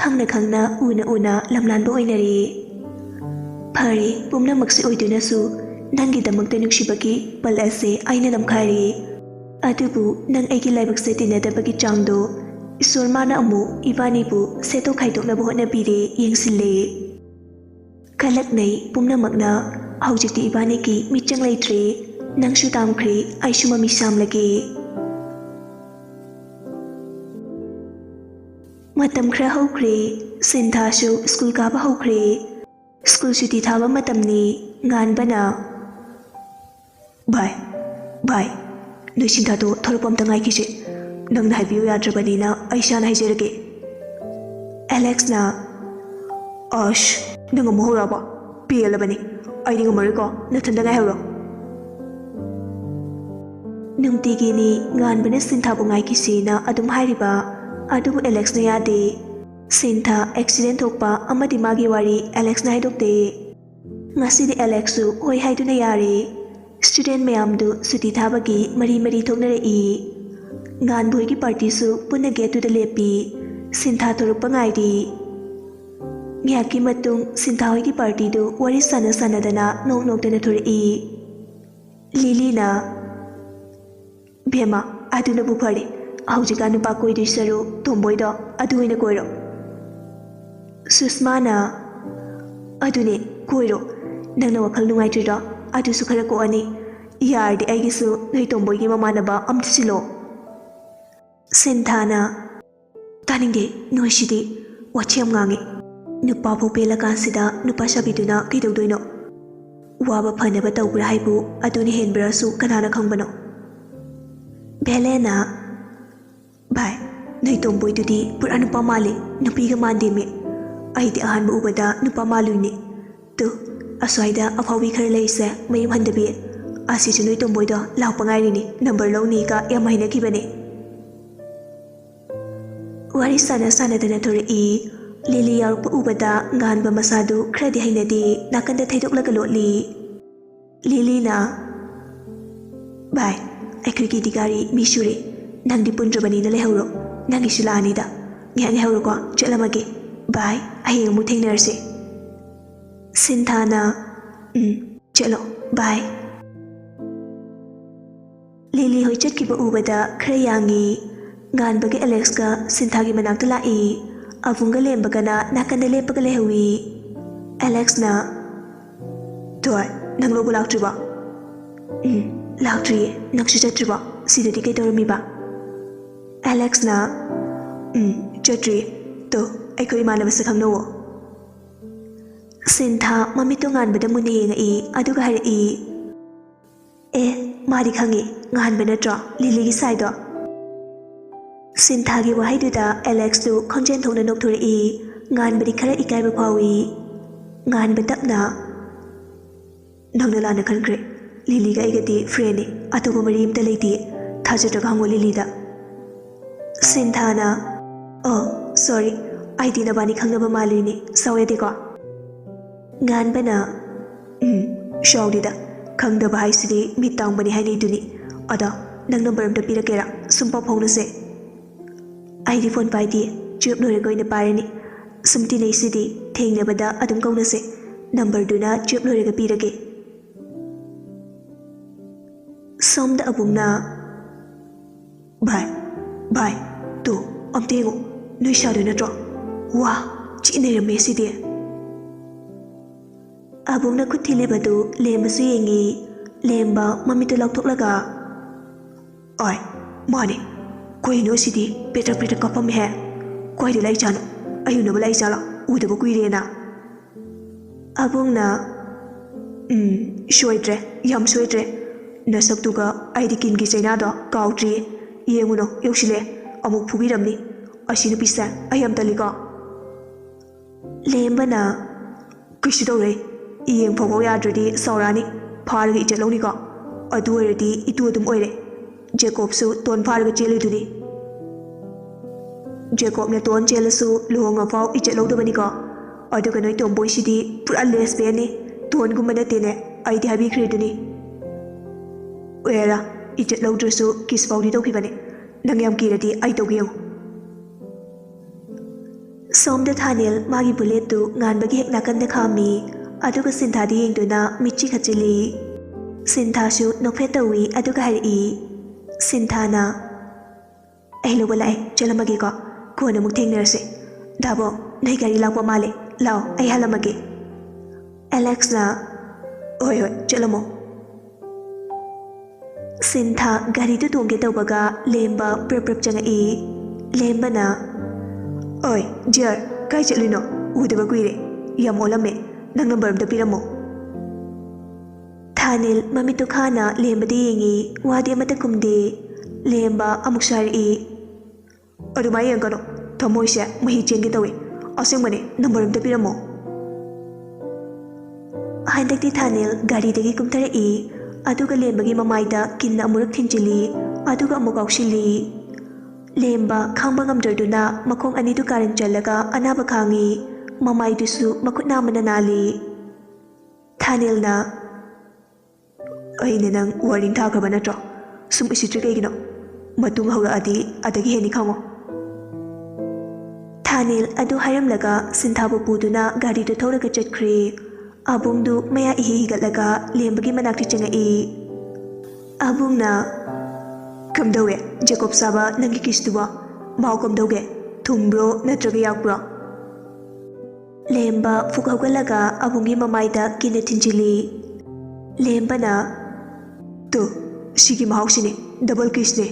ꯈꯪꯅ ꯈꯪꯅ ꯎꯅ ꯎꯅ ꯂꯝꯂꯥꯟꯕ ꯑꯣꯏꯅꯔꯦ꯫ ꯐꯔꯦ, ꯄꯨꯝꯅꯃꯛꯁꯤ ꯑꯣꯏꯗꯨꯅꯁꯨ ꯅꯪꯒꯤꯗꯃꯛꯇ ꯅꯨꯡꯁꯤꯕꯒꯤ ꯄꯜ ꯑꯁꯤ ꯑꯩꯅ ꯂꯝꯈꯥꯏꯔꯦ꯫ ꯑꯗꯨꯕꯨ ꯅꯪ ꯑꯩꯒꯤ ꯂꯥꯏꯕꯛꯁꯦ ꯇꯤꯟꯅꯗꯕꯒꯤ ꯆꯥꯡꯗꯣ ꯏꯁꯣꯔ ꯃꯥꯅ ꯑꯃꯨꯛ ꯏꯕꯥꯅꯤꯕꯨ ꯁꯦꯠꯇꯣꯛ ꯈꯥꯏꯗꯣꯛꯅꯕ ꯍꯣꯠꯅꯕꯤꯔꯦ, ꯌꯦꯡꯁꯤꯜꯂꯦ꯫ ꯀꯜꯂꯛꯅꯩ ꯄꯨꯝꯅꯃꯛꯅ ꯍꯧꯖꯤꯛꯇꯤ ꯏꯕꯥꯅꯤꯒꯤ ꯃꯤꯆꯪ ꯂꯩꯇ꯭ꯔꯦ꯫ ꯅꯪꯁꯨ ꯇꯥꯝꯈ꯭ꯔꯦ, ꯑꯩꯁꯨ ꯃꯃꯤ ꯁꯥꯝꯂꯒꯦ꯫ ꯃꯇꯝ ꯈꯔ ꯍꯧꯈ꯭ꯔꯦ꯫ ꯁꯤꯟꯊꯥꯁꯨ ꯁ꯭ꯀꯨꯜ ꯀꯥꯕ ꯍꯧꯈ꯭ꯔꯦ꯫ ꯁ꯭ꯀꯨꯜ ꯁꯨꯇꯤ ꯊꯥꯕ ꯃꯇꯝꯅꯤ꯫ ꯉꯥꯟꯕꯅ ꯚꯥꯏ, ꯅꯣꯏ ꯁꯤꯟꯊꯥꯗꯣ ꯊꯣꯔꯛꯄ ꯑꯝꯇ ꯉꯥꯏꯈꯤꯁꯦ꯫ ꯅꯪꯅ ꯍꯥꯏꯕꯤꯌꯨ ꯌꯥꯗ꯭ꯔꯕꯅꯤꯅ ꯑꯩ ꯏꯁꯥꯅ ꯍꯥꯏꯖꯔꯒꯦ꯫ ꯑꯦꯂꯦꯛꯁꯅ ꯑꯁ, ꯅꯪ ꯑꯃꯨꯛ ꯍꯧꯔꯛꯑꯕ? ꯄꯦꯜꯂꯕꯅꯤ, ꯑꯩꯗꯤ ꯉꯝꯃꯔꯣꯏꯀꯣ, ꯅꯊꯟꯗ ꯉꯥꯏꯍꯧꯔꯣ꯫ ꯅꯨꯡꯇꯤꯒꯤꯅꯤ ꯉꯥꯟꯕꯅ ꯁꯤꯟꯊꯥꯕꯨ ꯉꯥꯏꯈꯤꯁꯤꯅ ꯑꯗꯨꯝ ꯍꯥꯏꯔꯤꯕ, ꯑꯗꯨꯕꯨ ꯑꯦꯂꯦꯛꯁꯅ ꯌꯥꯗꯦ꯫ ꯁꯤꯟꯊꯥ ꯑꯦꯛꯁꯤꯗꯦꯟ ꯊꯣꯛꯄ ꯑꯃꯗꯤ ꯃꯥꯒꯤ ꯋꯥꯔꯤ ꯑꯦꯂꯦꯛꯁꯅ ꯍꯥꯏꯗꯣꯛꯇꯦ꯫ ꯉꯁꯤꯗꯤ ꯑꯦꯂꯦꯛꯁꯁꯨ ꯍꯣꯏ ꯍꯥꯏꯗꯨꯅ ꯌꯥꯔꯦ꯫ ꯁ꯭ꯇꯨꯗꯦꯟ ꯃꯌꯥꯝꯗꯨ ꯁꯨꯇꯤ ꯊꯥꯕꯒꯤ ꯃꯔꯤ ꯊꯣꯛꯅꯔꯛꯏ꯫ ꯉꯥꯟꯕ ꯍꯣꯏꯒꯤ ꯄꯥꯔꯇꯤꯁꯨ ꯄꯨꯟꯅ ꯒꯦꯠꯇꯨꯗ ꯂꯦꯞꯄꯤ꯫ ꯁꯤꯟꯊꯥ ꯊꯣꯔꯛꯄ ꯉꯥꯏꯔꯤ꯫ ꯉꯥꯏꯍꯥꯛꯀꯤ ꯃꯇꯨꯡ ꯁꯤꯟꯊꯥ ꯍꯣꯏꯒꯤ ꯄꯥꯔꯇꯤꯗꯨ ꯋꯥꯔꯤ ꯁꯥꯟꯅꯗꯅ ꯅꯣꯛ ꯅꯣꯛꯇꯅ ꯊꯣꯔꯛꯏ꯫ ꯂꯤꯂꯤꯅ ꯚꯦꯃꯥ, ꯑꯗꯨꯅꯕꯨ ꯐꯔꯦ꯫ ꯍꯧꯖꯤꯛꯀꯥꯟ ꯅꯨꯄꯥ ꯀꯣꯏꯗꯣꯏ ꯁꯔꯨꯛ ꯇꯣꯝꯕꯣꯏꯗꯣ ꯑꯗꯨ ꯑꯣꯏꯅ ꯀꯣꯏꯔꯣ꯫ ꯁꯨꯁꯃꯥꯅ ꯑꯗꯨꯅꯦ, ꯀꯣꯏꯔꯣ꯫ ꯅꯪꯅ ꯋꯥꯈꯜ ꯅꯨꯡꯉꯥꯏꯇ꯭ꯔꯤꯔꯣ? ꯑꯗꯨꯁꯨ ꯈꯔ ꯀꯣꯛꯑꯅꯤ꯫ ꯌꯥꯔꯗꯤ ꯑꯩꯒꯤꯁꯨ ꯅꯣꯏ ꯇꯣꯝꯕꯣꯏꯒꯤ ꯃꯃꯥꯟꯅꯕ ꯑꯝꯇ ꯁꯤꯜꯂꯣ꯫ ꯁꯤꯟꯊꯥꯅ ꯇꯥꯅꯤꯡꯗꯦ, ꯅꯣꯏꯁꯤꯗꯤ ꯋꯥꯊꯤ ꯌꯥꯝ ꯉꯥꯡꯉꯤ꯫ ꯅꯨꯄꯥꯐꯥꯎ ꯄꯦꯜꯂꯀꯥꯟꯁꯤꯗ ꯅꯨꯄꯥ ꯁꯥꯕꯤꯗꯨꯅ ꯀꯩꯗꯧꯗꯣꯏꯅꯣ? ꯋꯥꯕ ꯐꯅꯕ ꯇꯧꯕ꯭ꯔꯥ ꯍꯥꯏꯕꯨ ꯑꯗꯨꯅ ꯍꯦꯟꯕ꯭ꯔꯥꯁꯨ ꯀꯅꯥꯅ ꯈꯪꯕꯅꯣ? ꯚꯦꯂꯦꯅ ꯚꯥꯏ, ꯅꯣꯏ ꯇꯣꯝꯕꯣꯏꯗꯨꯗꯤ ꯄꯨꯔꯥ ꯅꯨꯄꯥ ꯃꯥꯜꯂꯤ, ꯅꯨꯄꯤꯒ ꯃꯥꯟꯗꯦꯃꯤ꯫ ꯑꯩꯗꯤ ꯑꯍꯥꯟꯕ ꯎꯕꯗ ꯅꯨꯄꯥ ꯃꯥꯜꯂꯨꯏꯅꯤ꯫ ꯇꯨ, ꯑꯁ꯭ꯋꯥꯏꯗ ꯑꯐꯥꯎꯕꯤ ꯈꯔ ꯂꯩꯔꯤꯁꯦ, ꯃꯌꯨꯝ ꯍꯟꯗꯕꯤ꯫ ꯑꯁꯤꯁꯨ ꯅꯣꯏ ꯇꯣꯝꯕꯣꯏꯗꯣ ꯂꯥꯛꯄ ꯉꯥꯏꯔꯤꯅꯤ, ꯅꯝꯕꯔ ꯂꯧꯅꯤꯒ ꯌꯥꯝ ꯍꯥꯏꯅꯈꯤꯕꯅꯦ꯫ ꯋꯥꯔꯤ ꯁꯥꯟꯅꯗꯅ ꯊꯣꯔꯛꯏ꯫ ꯂꯤꯂꯤ ꯌꯥꯎꯔꯛꯄ ꯎꯕꯗ ꯉꯥꯟꯕ ꯃꯁꯥꯗꯨ ꯈꯔꯗꯤ ꯍꯩꯅꯗꯦ, ꯅꯥꯀꯟꯗ ꯊꯩꯗꯣꯛꯂꯒ ꯂꯣꯠꯂꯤ꯫ ꯂꯤꯂꯤꯅ ꯚꯥꯏ, ꯑꯩꯈꯣꯏꯒꯤꯗꯤ ꯒꯥꯔꯤ ꯃꯤ ꯁꯨꯔꯦ, ꯅꯪꯗꯤ ꯄꯨꯟꯗ꯭ꯔꯕꯅꯤꯅ ꯂꯩꯍꯧꯔꯣ꯫ ꯅꯪꯒꯤꯁꯨ ꯂꯥꯛꯑꯅꯤꯗ꯫ ꯉꯥꯏꯍꯥꯛ ꯉꯥꯏꯍꯧꯔꯣꯀꯣ, ꯆꯠꯂꯝꯃꯒꯦ꯫ ꯚꯥꯏ, ꯍꯌꯦꯡ ꯑꯃꯨꯛ ꯊꯦꯡꯅꯔꯁꯦ꯫ ꯁꯤꯟꯊꯥꯅ ꯆꯠꯂꯣ, ꯚꯥꯏ꯫ ꯂꯤꯂꯤ ꯍꯣꯏ ꯆꯠꯈꯤꯕ ꯎꯕꯗ ꯈꯔ ꯌꯥꯡꯉꯤ꯫ ꯉꯥꯟꯕꯒꯤ ꯑꯦꯂꯦꯛꯁꯀ ꯁꯤꯟꯊꯥꯒꯤ ꯃꯅꯥꯛꯇ ꯂꯥꯛꯏ ꯑꯕꯨꯡꯒ ꯂꯦꯝꯕꯒꯅ ꯅꯥꯀꯟꯗ ꯂꯦꯞꯄꯒ ꯂꯩꯍꯧꯏ ꯑꯦꯂꯦꯛꯁꯅ ꯊꯣꯏ ꯅꯪ ꯂꯧꯕ ꯂꯥꯛꯇ꯭ꯔꯤꯕꯣ ꯂꯥꯛꯇ꯭ꯔꯤꯌꯦ ꯅꯪꯁꯨ ꯆꯠꯇ꯭ꯔꯤꯕꯣ ꯁꯤꯗꯗꯤ ꯀꯩꯗꯧꯔꯝꯃꯤꯕ ꯑꯦꯂꯦꯛꯁꯅ ꯆꯠꯇ꯭ꯔꯤꯌꯦ ꯇꯣ ꯑꯩꯈꯣꯏ ꯏꯃꯥꯟꯅꯕꯁꯦ ꯈꯪꯅꯧꯋꯣ ꯁꯤꯟꯊꯥ ꯃꯃꯤꯠꯇꯣ ꯉꯥꯟꯕꯗ ꯃꯨꯟꯅ ꯌꯦꯡꯉꯛꯏ ꯑꯗꯨꯒ ꯍꯥꯏꯔꯛꯏ ꯑꯦ ꯃꯥꯗꯤ ꯈꯪꯉꯤ ꯉꯥꯟꯕ ꯅꯠꯇ꯭ꯔꯣ ꯂꯤꯂꯤꯒꯤ ꯁꯥꯏꯗꯣ ꯁꯤꯟꯊꯥꯒꯤ ꯋꯥꯍꯩꯗꯨꯗ ꯑꯦꯂꯦꯛꯁꯇꯨ ꯈꯣꯟꯖꯦꯜ ꯊꯣꯛꯅ ꯅꯣꯛꯊꯣꯔꯛꯏ ꯉꯥꯟꯕꯗꯤ ꯈꯔ ꯏꯀꯥꯏꯕ ꯐꯥꯎꯏ ꯉꯥꯟꯕ ꯇꯞꯅ ꯅꯪꯅ ꯂꯥꯟꯅ ꯈꯟꯈ꯭ꯔꯦ ꯂꯤꯂꯤꯒ ꯑꯩꯒꯗꯤ ꯐ꯭ꯔꯦꯟꯅꯤ ꯑꯇꯣꯞꯄ ꯃꯔꯤ ꯑꯝꯇ ꯂꯩꯇꯦ ꯊꯥꯖꯗ꯭ꯔꯒ ꯍꯪꯉꯣ ꯂꯤꯂꯤꯗ ꯁꯤꯟꯊꯥꯅ ꯁꯣꯔꯤ ꯑꯩꯗꯤ ꯅꯕꯥꯅꯤ ꯈꯪꯅꯕ ꯃꯥꯜꯂꯤꯅꯤ ꯁꯥꯎꯌꯗꯦꯀꯣ ꯉꯥꯟꯕꯅ ꯁꯥꯎꯗꯦꯗ ꯈꯪꯗꯕ ꯍꯥꯏꯁꯤꯗꯤ ꯃꯤꯠ ꯇꯥꯡꯕꯅꯤ ꯍꯥꯏꯅꯩꯗꯨꯅꯤ ꯑꯗꯣ ꯅꯪ ꯅꯝꯕꯔ ꯑꯝꯇ ꯄꯤꯔꯛꯀꯦꯔꯥ ꯁꯨꯝ ꯄꯥꯎ ꯐꯥꯎꯅꯁꯦ ꯑꯩꯗꯤ ꯐꯣꯟ ꯄꯥꯏꯗꯦ ꯇꯨꯌꯦꯜꯞ ꯂꯣꯏꯔꯒ ꯑꯣꯏꯅ ꯄꯥꯏꯔꯅꯤ ꯁꯨꯝ ꯇꯤꯟꯅꯩꯁꯤꯗꯤ ꯊꯦꯡꯅꯕꯗ ꯑꯗꯨꯝ ꯀꯧꯅꯁꯦ ꯅꯝꯕꯔꯗꯨꯅ ꯇꯨꯌꯦꯜꯞ ꯂꯣꯏꯔꯒ ꯄꯤꯔꯒꯦ ꯁꯣꯝꯗ ꯑꯕꯨꯡꯅ ꯚꯥꯏ ꯇꯣ ꯑꯝꯇ ꯌꯦꯡꯉꯣ ꯅꯣꯏ ꯁꯥꯗꯣꯏ ꯅꯠꯇ꯭ꯔꯣ ꯋꯥ ꯆꯤꯛꯅꯔꯝꯃꯦ ꯁꯤꯗꯤ ꯑꯕꯨꯡꯅ ꯈꯨꯠ ꯊꯤꯜꯂꯤꯕꯗꯨ ꯂꯦꯝꯕꯁꯨ ꯌꯦꯡꯉꯤ ꯂꯦꯝꯕ ꯃꯃꯤꯠꯇꯨ ꯂꯥꯎꯊꯣꯛꯂꯒ ꯑꯣꯏ ꯃꯥꯅꯦ ꯀꯩꯅꯣ ꯁꯤꯗꯤ ꯄꯦꯇ꯭ꯔꯛ ꯄꯦꯇ꯭ꯔꯛ ꯀꯞꯄꯝꯃꯦꯍꯦ ꯀ꯭ꯋꯥꯏꯗ ꯂꯩꯖꯥꯠꯅꯣ ꯑꯌꯨꯅꯕ ꯂꯩꯖꯥꯠꯂꯣ ꯎꯗꯕ ꯀꯨꯏꯔꯦꯅ ꯑꯕꯨꯡꯅ ꯁꯣꯏꯗ꯭ꯔꯦ ꯌꯥꯝ ꯁꯣꯏꯗ꯭ꯔꯦ ꯅꯁꯛꯇꯨꯒ ꯑꯩꯗꯤ ꯀꯤꯟꯒꯤ ꯆꯩꯅꯥꯗꯣ ꯀꯥꯎꯗ꯭ꯔꯤꯌꯦ ꯌꯦꯡꯉꯨꯅꯣ ꯌꯧꯁꯤꯜꯂꯦ ꯑꯃꯨꯛ ꯐꯨꯕꯤꯔꯝꯅꯤ ꯑꯁꯤ ꯅꯨꯄꯤꯁꯦ ꯑꯩ ꯌꯥꯝ ꯇꯜꯂꯤꯀꯣ ꯂꯦꯝꯕꯅ ꯀꯩꯁꯨ ꯇꯧꯔꯣꯏ ꯌꯦꯡꯐꯥꯎꯕ ꯌꯥꯗ꯭ꯔꯗꯤ ꯁꯥꯎꯔꯛꯑꯅꯤ ꯐꯥꯔꯒ ꯏꯖꯠ ꯂꯧꯅꯤꯀꯣ ꯑꯗꯨ ꯑꯣꯏꯔꯗꯤ ꯏꯇꯨ ꯑꯗꯨꯝ ꯑꯣꯏꯔꯦ ꯖꯦꯀꯣꯕꯁꯨ ꯇꯣꯟ ꯐꯥꯔꯒ ꯆꯦꯜꯂꯤꯗꯨꯅꯤ ꯖꯦꯀꯣꯕꯅ ꯇꯣꯟ ꯆꯦꯜꯂꯁꯨ ꯂꯨꯍꯣꯡꯉꯐꯥꯎ ꯏꯖꯠ ꯂꯧꯗꯕꯅꯤꯀꯣ ꯑꯗꯨꯒ ꯅꯣꯏ ꯇꯣꯝꯕꯣꯏꯁꯤꯗꯤ ꯄꯨꯔꯥ ꯂꯦꯁꯕꯤꯌꯟꯅꯤ ꯇꯣꯟꯒꯨꯝꯕ ꯅꯠꯇꯦꯅꯦ ꯑꯩꯗꯤ ꯍꯥꯏꯕꯤꯈ꯭ꯔꯦꯗꯨꯅꯤ ꯑꯣꯏꯔꯥ ꯏꯖꯠ ꯂꯧꯗ꯭ꯔꯁꯨ ꯀꯤꯁ ꯐꯥꯎꯗꯤ ꯇꯧꯈꯤꯕꯅꯤ ꯅꯪ ꯌꯥꯝ ꯀꯤꯔꯗꯤ ꯑꯩ ꯇꯧꯒꯦ ꯌꯦꯡꯉꯨ ꯁꯣꯝꯗ ꯊꯥꯅꯦꯜ ꯃꯥꯒꯤ ꯕꯨꯂꯦꯠꯇꯨ ꯉꯥꯟꯕꯒꯤ ꯍꯦꯛ ꯅꯥꯀꯟꯗ ꯈꯥꯝꯃꯤ ꯑꯗꯨꯒ ꯁꯤꯟꯊꯥꯗ ꯌꯦꯡꯗꯨꯅ ꯃꯤꯠꯆꯤ ꯈꯠꯆꯤꯜꯂꯤ ꯁꯤꯟꯊꯥꯁꯨ ꯅꯣꯛꯐꯦꯠ ꯇꯧꯏ ꯑꯗꯨꯒ ꯍꯥꯏꯔꯛꯏ ꯁꯤꯟꯊꯥꯅ ꯑꯩ ꯂꯧꯕ ꯂꯥꯛꯑꯦ ꯆꯠꯂꯝꯃꯒꯦꯀꯣ ꯀꯣꯟꯅ ꯑꯃꯨꯛ ꯊꯦꯡꯅꯔꯁꯦ ꯗꯥꯕꯣ ꯅꯣꯏ ꯒꯥꯔꯤ ꯂꯥꯛꯄ ꯃꯥꯜꯂꯦ ꯂꯥꯛꯑꯣ ꯑꯩ ꯍꯜꯂꯝꯃꯒꯦ ꯑꯦꯂꯦꯛꯁꯅ ꯍꯣꯏ ꯆꯠꯂꯝꯃꯣ ꯁꯤꯟꯊꯥ ꯒꯥꯔꯤꯗꯨ ꯇꯣꯡꯒꯦ ꯇꯧꯕꯒ ꯂꯦꯝꯕ ꯄ꯭ꯔꯞ ꯆꯪꯉꯛꯏ ꯂꯦꯝꯕꯅ ꯑꯣꯏ ꯖꯤꯌꯔ ꯀꯥꯏ ꯆꯠꯂꯤꯅꯣ ꯎꯗꯕ ꯀꯨꯏꯔꯦ ꯌꯥꯝ ꯑꯣꯜꯂꯝꯃꯦ ꯅꯪ ꯅꯝꯕꯔ ꯑꯝꯇ ꯄꯤꯔꯝꯃꯣ ꯊꯥꯅꯤꯜ ꯃꯃꯤꯠꯇꯨ ꯈꯥꯅ ꯂꯦꯝꯕꯗ ꯌꯦꯡꯉꯤ ꯋꯥꯗꯤ ꯑꯃꯠꯇ ꯈꯨꯝꯗꯦ ꯂꯦꯝꯕ ꯑꯃꯨꯛꯁꯨ ꯍꯥꯏꯔꯛꯏ ꯑꯗꯨꯃꯥꯏꯅ ꯌꯦꯡꯒꯅꯣ ꯊꯃꯣꯏꯁꯦ ꯃꯍꯤ ꯆꯦꯟꯒꯦ ꯇꯧꯏ ꯑꯁꯦꯡꯕꯅꯦ ꯅꯝꯕꯔ ꯑꯝꯇ ꯄꯤꯔꯝꯃꯣ ꯍꯟꯗꯛꯇꯤ ꯊꯥꯅꯤꯜ ꯒꯥꯔꯤꯗꯒꯤ ꯀꯨꯝꯊꯔꯛꯏ ꯑꯗꯨꯒ ꯂꯦꯝꯕꯒꯤ ꯃꯃꯥꯏꯗ ꯀꯤꯟꯅ ꯑꯃꯨꯔꯛ ꯊꯤꯟꯖꯤꯜꯂꯤ ꯑꯗꯨꯒ ꯑꯃꯨꯛ ꯀꯥꯎꯁꯤꯜꯂꯤ ꯂꯦꯝꯕ ꯈꯥꯡꯕ ꯉꯝꯗ꯭ꯔꯗꯨꯅ ꯃꯈꯣꯡ ꯑꯅꯤꯗꯨ ꯀꯥꯔꯟ ꯆꯜꯂꯒ ꯑꯅꯥꯕ ꯈꯥꯡꯉꯤ ꯃꯃꯥꯏꯗꯨꯁꯨ ꯃꯈꯨꯠ ꯅꯥꯝꯃꯅ ꯅꯥꯜꯂꯤ ꯊꯥꯅꯤꯜꯅ ꯑꯩꯅ ꯅꯪ ꯋꯥꯔꯅꯤꯡ ꯊꯥꯈ꯭ꯔꯕ ꯅꯠꯇ꯭ꯔꯣ ꯁꯨꯝ ꯎꯁꯤꯠꯇ꯭ꯔꯤ ꯀꯩꯒꯤꯅꯣ ꯃꯇꯨꯡ ꯍꯧꯔꯛꯑꯗꯤ ꯑꯗꯒꯤ ꯍꯦꯟꯅꯤ ꯈꯪꯉꯣ ꯊꯥꯅꯤꯜ ꯑꯗꯨ ꯍꯥꯏꯔꯝꯂꯒ ꯁꯤꯟꯊꯥꯕꯨ ꯄꯨꯗꯨꯅ ꯒꯥꯔꯤꯗꯨ ꯊꯧꯔꯒ ꯆꯠꯈ꯭ꯔꯦ ꯑꯕꯨꯡꯗꯨ ꯃꯌꯥ ꯏꯍꯤ ꯍꯤꯒꯠꯂꯒ ꯂꯦꯝꯕꯒꯤ ꯃꯅꯥꯛꯇ ꯆꯪꯉꯛꯏ ꯑꯕꯨꯡꯅ ꯀꯝꯗꯧꯋꯦ ꯖꯦꯀꯣꯕ ꯆꯥꯕ ꯅꯪꯒꯤ ꯀꯤꯁꯇꯨꯕꯣ ꯃꯍꯥꯎ ꯀꯝꯗꯧꯒꯦ ꯊꯨꯝꯕ꯭ꯔꯣ ꯅꯠꯇ꯭ꯔꯒ ꯌꯥꯛꯄ꯭ꯔꯣ ꯂꯦꯝꯕ ꯐꯨꯛ ꯍꯧꯒꯠꯂꯒ ꯑꯕꯨꯡꯒꯤ ꯃꯃꯥꯏꯗ ꯀꯤꯟꯅ ꯊꯤꯟꯖꯤꯜꯂꯤ ꯂꯦꯝꯕꯅ ꯇꯨ ꯁꯤꯒꯤ ꯃꯍꯥꯎꯁꯤꯅꯤ ꯗꯕꯜ ꯀꯤꯁꯅꯦ